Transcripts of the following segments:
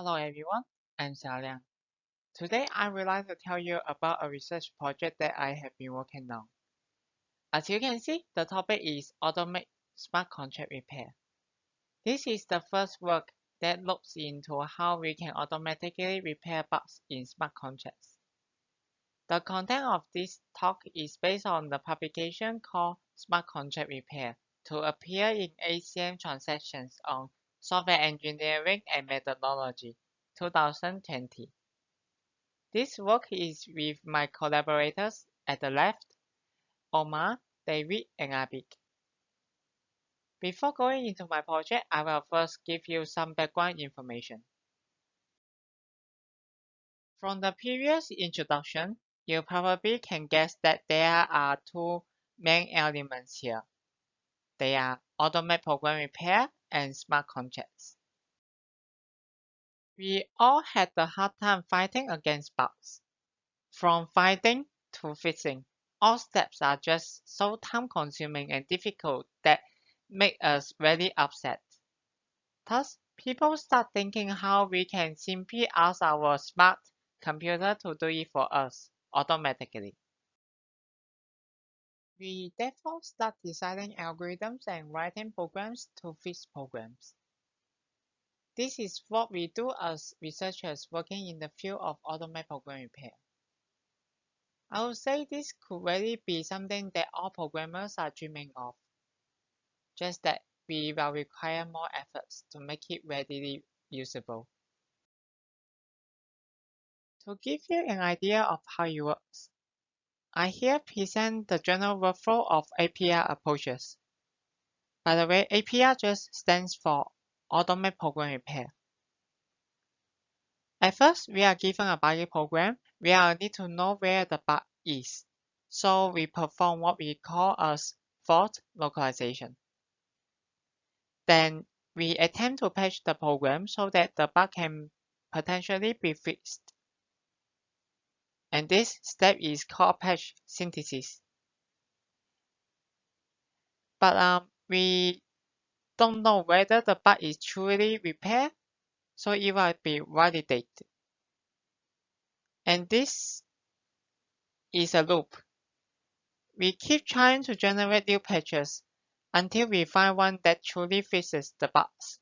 Hello everyone, I'm Liang. Today I would like to tell you about a research project that I have been working on. As you can see, the topic is Automate Smart Contract Repair. This is the first work that looks into how we can automatically repair bugs in smart contracts. The content of this talk is based on the publication called Smart Contract Repair to appear in ACM Transactions on Software Engineering and Methodology 2020. This work is with my collaborators at the left, Omar, David, and Abik. Before going into my project, I will first give you some background information. From the previous introduction, you probably can guess that there are two main elements here. They are automated program repair and smart contracts. We all had a hard time fighting against bugs. From finding to fixing, all steps are just so time-consuming and difficult that make us very upset. Thus, people start thinking how we can simply ask our smart computer to do it for us automatically. We therefore start designing algorithms and writing programs to fix programs. This is what we do as researchers working in the field of automated program repair. I would say this could really be something that all programmers are dreaming of, just that we will require more efforts to make it readily usable. To give you an idea of how it works, I here present the general workflow of APR approaches. By the way, APR just stands for Automated Program Repair. At first, we are given a buggy program. We will need to know where the bug is. So we perform what we call as fault localization. Then we attempt to patch the program so that the bug can potentially be fixed. And this step is called patch synthesis. But we don't know whether the bug is truly repaired, so it will be validated. And this is a loop. We keep trying to generate new patches until we find one that truly fixes the bugs.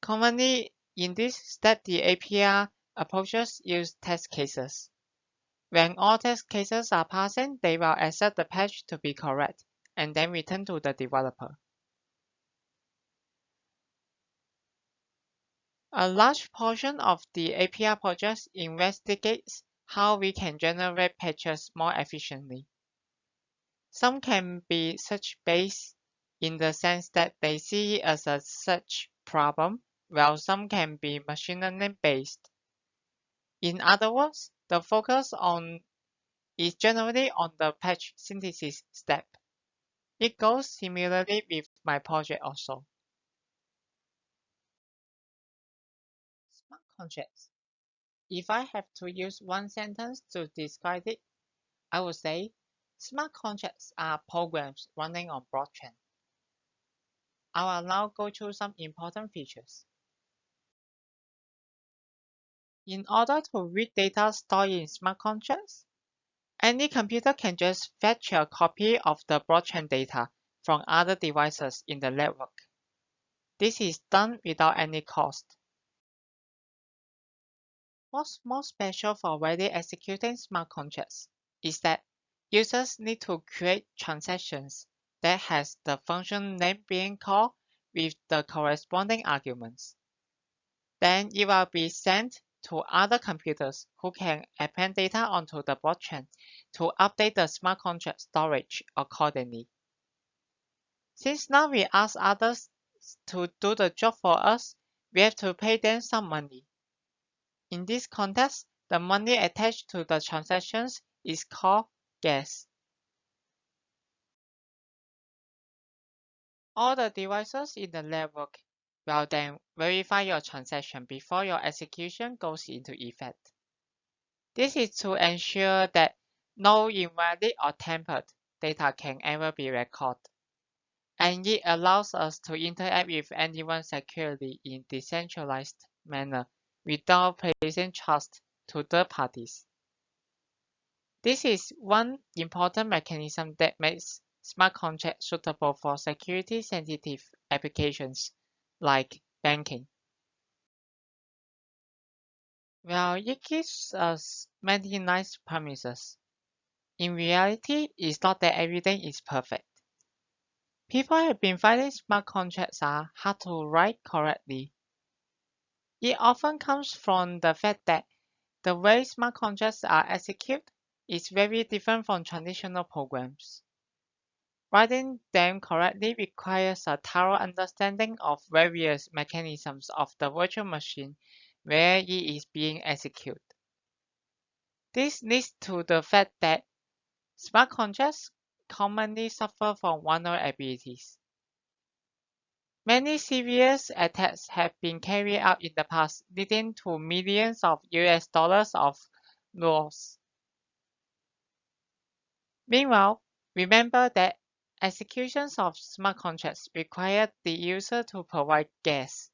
Commonly, in this step, the APR approaches use test cases. When all test cases are passing, they will accept the patch to be correct, and then return to the developer. A large portion of the APR project investigates how we can generate patches more efficiently. Some can be search-based in the sense that they see it as a search problem, while some can be machine learning-based. In other words, the focus is generally on the patch synthesis step. It goes similarly with my project also. Smart contracts. If I have to use one sentence to describe it, I would say smart contracts are programs running on blockchain. I will now go through some important features. In order to read data stored in smart contracts, any computer can just fetch a copy of the blockchain data from other devices in the network. This is done without any cost. What's more special for really executing smart contracts is that users need to create transactions that has the function name being called with the corresponding arguments. Then it will be sent to other computers who can append data onto the blockchain to update the smart contract storage accordingly. Since now we ask others to do the job for us, we have to pay them some money. In this context, the money attached to the transactions is called gas. All the devices in the network will then verify your transaction before your execution goes into effect. This is to ensure that no invalid or tampered data can ever be recorded. and it allows us to interact with anyone securely in decentralized manner without placing trust to third parties. This is one important mechanism that makes smart contracts suitable for security-sensitive applications like banking. Well, it gives us many nice promises. In reality, it's not that everything is perfect. People have been finding smart contracts are hard to write correctly. It often comes from the fact that the way smart contracts are executed is very different from traditional programs. Writing them correctly requires a thorough understanding of various mechanisms of the virtual machine where it is being executed. This leads to the fact that smart contracts commonly suffer from vulnerabilities. Many serious attacks have been carried out in the past, leading to millions of US dollars of loss. Meanwhile, remember that executions of smart contracts require the user to provide gas.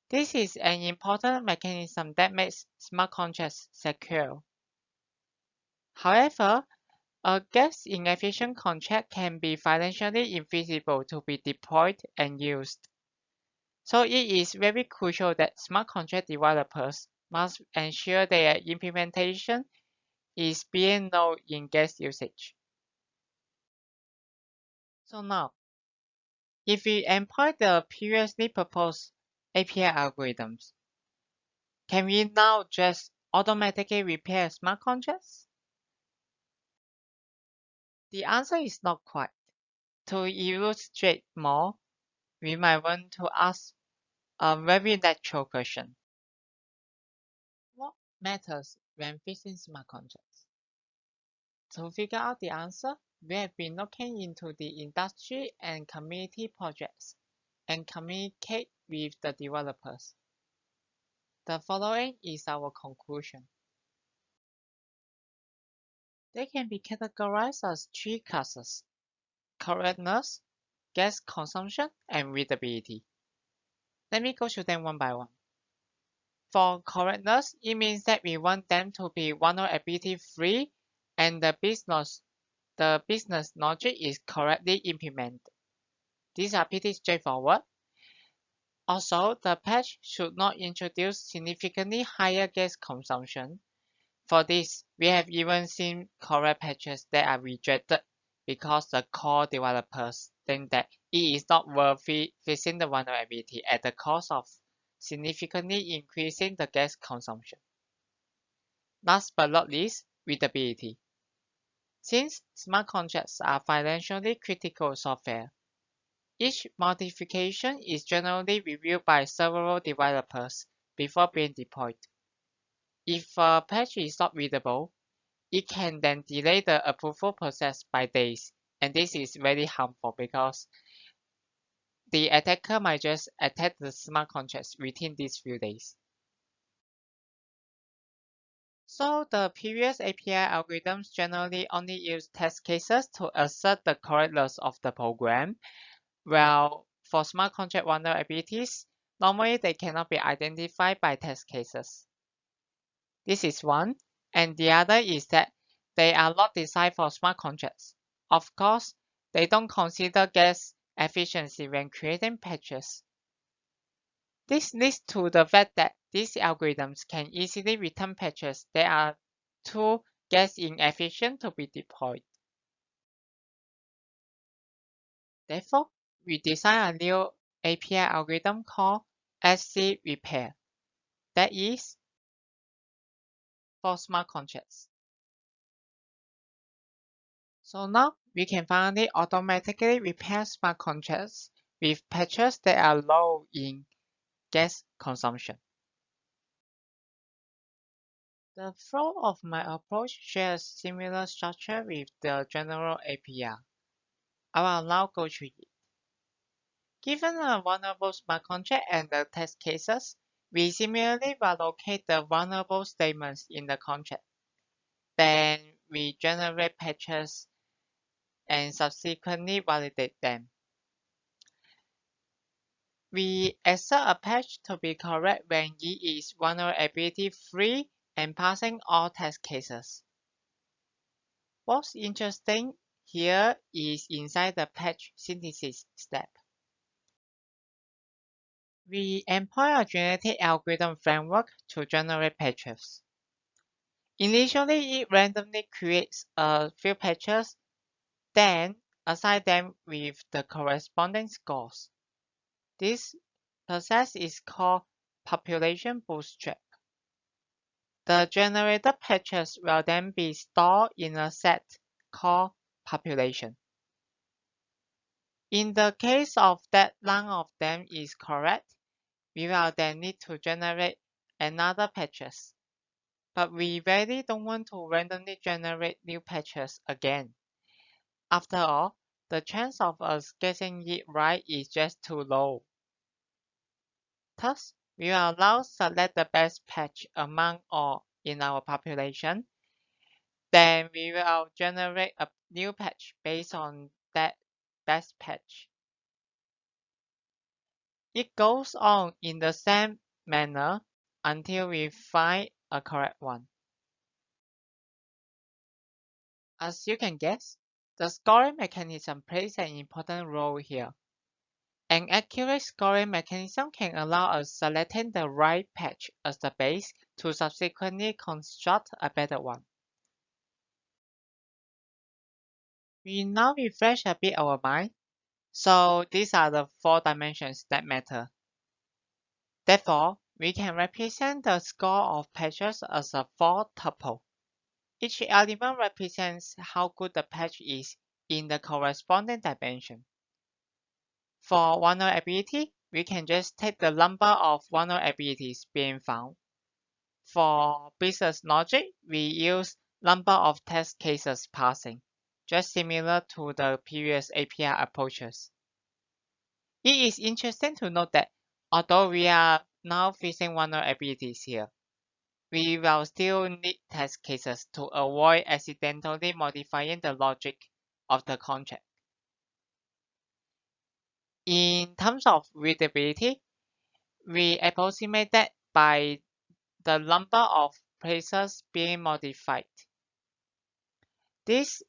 This is an important mechanism that makes smart contracts secure. However, a gas-inefficient contract can be financially infeasible to be deployed and used. So it is very crucial that smart contract developers must ensure their implementation is being known in gas usage. So now, if we employ the previously proposed API algorithms, can we now just automatically repair smart contracts? The answer is not quite. To illustrate more, we might want to ask a very natural question. What matters when fixing smart contracts? To figure out the answer, we have been looking into the industry and community projects and communicate with the developers. The following is our conclusion. They can be categorized as three classes: correctness, gas consumption, and readability. Let me go through them one by one. For correctness, it means that we want them to be vulnerability free and the business logic is correctly implemented. These are pretty straightforward. Also, the patch should not introduce significantly higher gas consumption. For this, we have even seen correct patches that are rejected because the core developers think that it is not worth fixing the vulnerability at the cost of significantly increasing the gas consumption. Last but not least, readability. Since smart contracts are financially critical software, each modification is generally reviewed by several developers before being deployed. If a patch is not readable, it can then delay the approval process by days, and this is very harmful because the attacker might just attack the smart contracts within these few days. So the previous API algorithms generally only use test cases to assert the correctness of the program, while for smart contract vulnerabilities, normally they cannot be identified by test cases. This is one, and the other is that they are not designed for smart contracts. Of course, they don't consider gas efficiency when creating patches. This leads to the fact that these algorithms can easily return patches that are too gas inefficient to be deployed. Therefore, we design a new API algorithm called SCRepair, that is, for smart contracts. So now we can finally automatically repair smart contracts with patches that are low in gas consumption. The flow of my approach shares similar structure with the general API. I will now go through it. Given a vulnerable smart contract and the test cases, we similarly allocate the vulnerable statements in the contract. Then we generate patches and subsequently validate them. We assert a patch to be correct when it is vulnerability free and passing all test cases. What's interesting here is inside the patch synthesis step. We employ a genetic algorithm framework to generate patches. Initially, it randomly creates a few patches, then assign them with the corresponding scores. This process is called population bootstrap. The generated patches will then be stored in a set called population. In the case of that none of them is correct, we will then need to generate another patches. But we really don't want to randomly generate new patches again. After all, the chance of us getting it right is just too low. Thus, we will now select the best patch among all in our population. Then we will generate a new patch based on that best patch. It goes on in the same manner until we find a correct one. As you can guess, the scoring mechanism plays an important role here. An accurate scoring mechanism can allow us selecting the right patch as the base to subsequently construct a better one. We now refresh a bit our mind. So these are the 4 dimensions that matter. Therefore, we can represent the score of patches as a 4 tuple. Each element represents how good the patch is in the corresponding dimension. For vulnerability, we can just take the number of vulnerabilities being found. For business logic, we use number of test cases passing, just similar to the previous API approaches. It is interesting to note that although we are now fixing vulnerabilities here, we will still need test cases to avoid accidentally modifying the logic of the contract. In terms of readability, we approximate that by the number of places being modified. This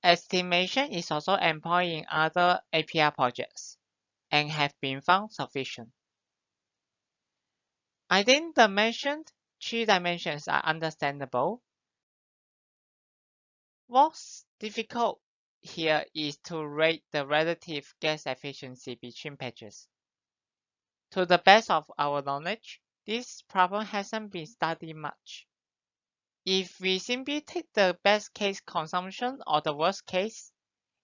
estimation is also employed in other API projects and have been found sufficient. I think the mentioned 3 dimensions are understandable. What's difficult here is to rate the relative guess efficiency between patches. To the best of our knowledge, this problem hasn't been studied much. If we simply take the best case consumption or the worst case,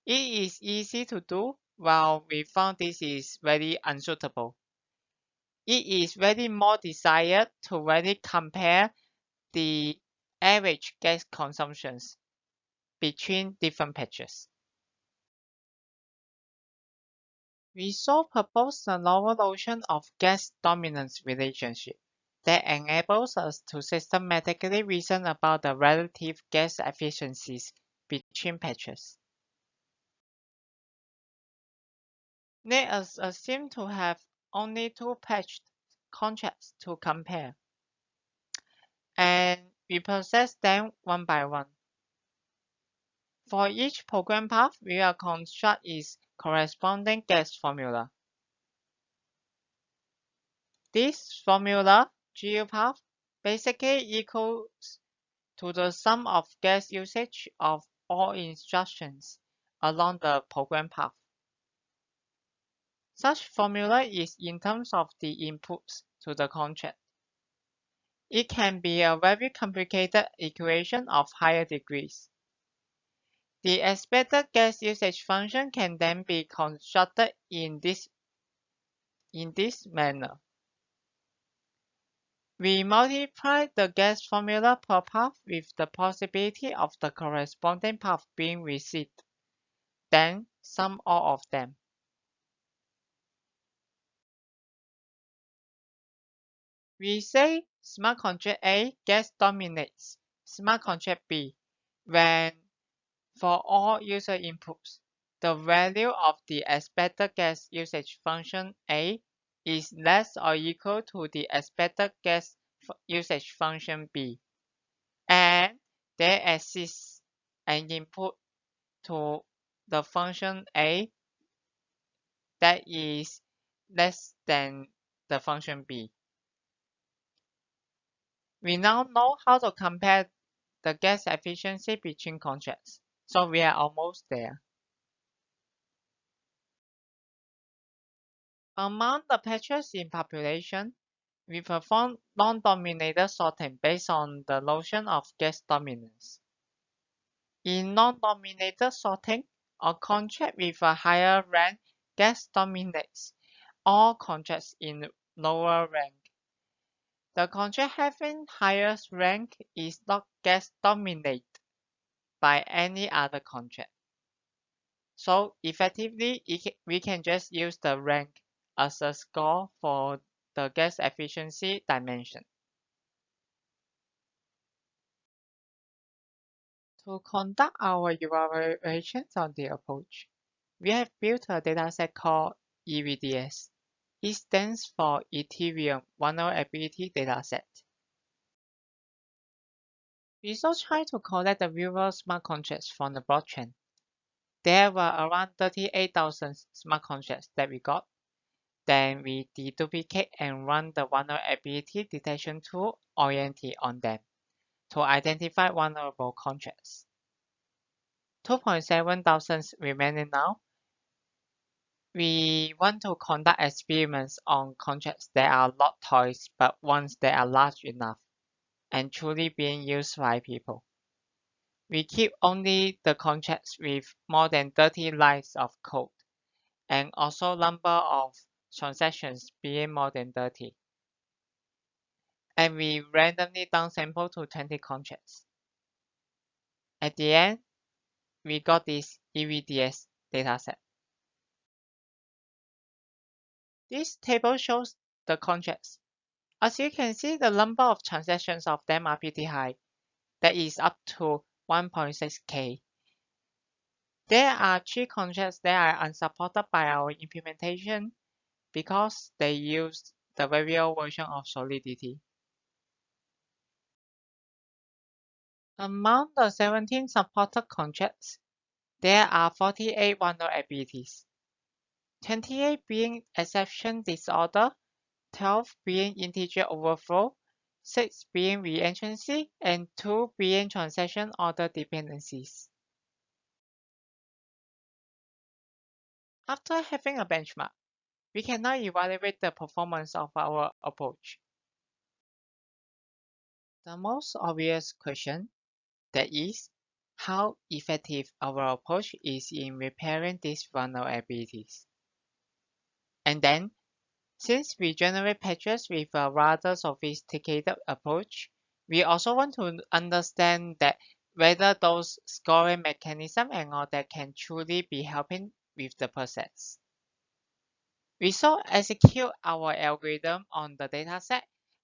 it is easy to do, while we found this is very unsuitable. It is very more desired to really compare the average gas consumptions between different patches. We so propose a novel notion of gas dominance relationship that enables us to systematically reason about the relative gas efficiencies between patches. Let us assume to have only 2 patched contracts to compare, and we process them one by one. For each program path, we will construct its corresponding gas formula. This formula, GU path, basically equals to the sum of gas usage of all instructions along the program path. Such formula is in terms of the inputs to the contract. It can be a very complicated equation of higher degrees. The expected gas usage function can then be constructed in this manner. We multiply the gas formula per path with the possibility of the corresponding path being received, then sum all of them. We say smart contract A gas dominates smart contract B when, for all user inputs, the value of the expected gas usage function A is less or equal to the expected gas usage function B, and there exists an input to the function A that is less than the function B. We now know how to compare the gas efficiency between contracts, so we are almost there. Among the patches in population, we perform non-dominated sorting based on the notion of gas dominance. In non-dominated sorting, a contract with a higher rank gas dominates all contracts in lower rank. The contract having highest rank is not gas dominated by any other contract. So effectively, we can just use the rank as a score for the gas efficiency dimension. To conduct our evaluations on the approach, we have built a dataset called EVDS. It stands for Ethereum Vulnerability Dataset. We also try to collect the real smart contracts from the blockchain. There were around 38,000 smart contracts that we got. Then we deduplicate and run the vulnerability detection tool oriented on them to identify vulnerable contracts. 2.7 thousand remaining now. We want to conduct experiments on contracts that are not toys but ones that are large enough and truly being used by people. We keep only the contracts with more than 30 lines of code and also number of transactions being more than 30. And we randomly downsample to 20 contracts. At the end, we got this EVDS dataset. This table shows the contracts. As you can see, the number of transactions of them are pretty high. That is up to 1.6K. There are 3 contracts that are unsupported by our implementation because they use the very old version of Solidity. Among the 17 supported contracts, there are 48 vulnerabilities, 28 being exception disorder, 12 being integer overflow, 6 being reentrancy, and 2 being transaction order dependencies. After having a benchmark, we can now evaluate the performance of our approach. The most obvious question, that is, how effective our approach is in repairing these vulnerabilities. And then, since we generate patches with a rather sophisticated approach, we also want to understand that whether those scoring mechanisms and all that can truly be helping with the process. We so execute our algorithm on the dataset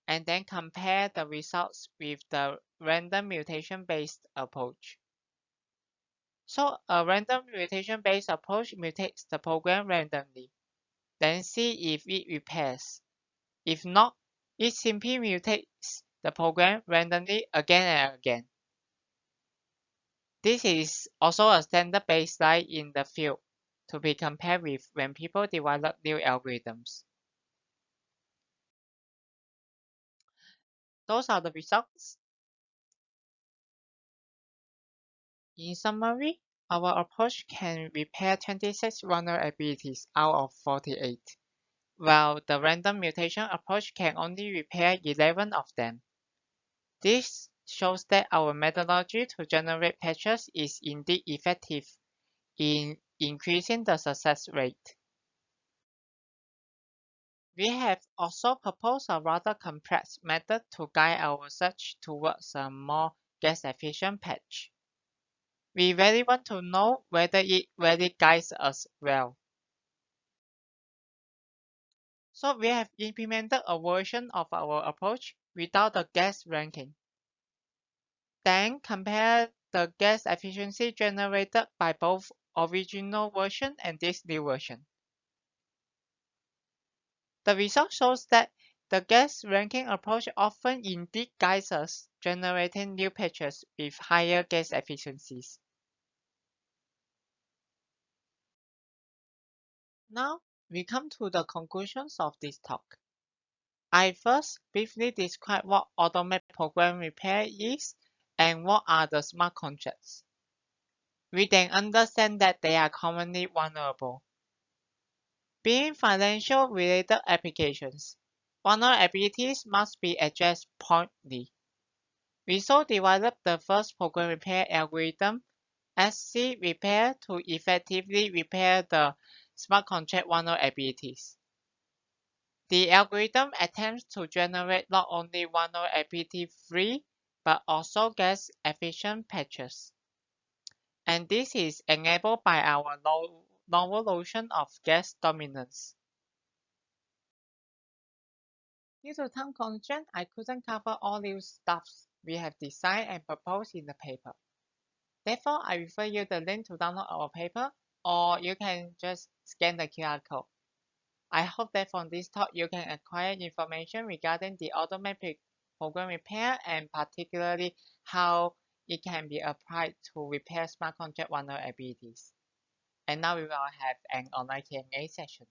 and then compare the results with the random mutation-based approach. So a random mutation-based approach mutates the program randomly, then see if it repairs. If not, it simply mutates the program randomly again and again. This is also a standard baseline in the field to be compared with when people develop new algorithms. Those are the results. In summary, our approach can repair 26 vulnerabilities out of 48, while the random mutation approach can only repair 11 of them. This shows that our methodology to generate patches is indeed effective in increasing the success rate. We have also proposed a rather complex method to guide our search towards a more gas-efficient patch. We really want to know whether it really guides us well. So we have implemented a version of our approach without the gas ranking. Then compare the gas efficiency generated by both original version and this new version. The result shows that the guest ranking approach often indeed guides us, generating new patches with higher guest efficiencies. Now, we come to the conclusions of this talk. I first briefly describe what automated program repair is and what are the smart contracts. We then understand that they are commonly vulnerable. Being financial related applications, vulnerabilities must be addressed promptly. We so developed the first program repair algorithm, SCRepair, to effectively repair the smart contract vulnerabilities. The algorithm attempts to generate not only vulnerability-free but also guest-efficient patches. And this is enabled by our novel notion of guest dominance. Due to time constraint, I couldn't cover all new stuffs we have designed and proposed in the paper. Therefore, I refer you the link to download our paper, or you can just scan the QR code. I hope that from this talk you can acquire information regarding the automatic program repair and particularly how it can be applied to repair smart contract vulnerabilities. And now we will have an online Q&A session.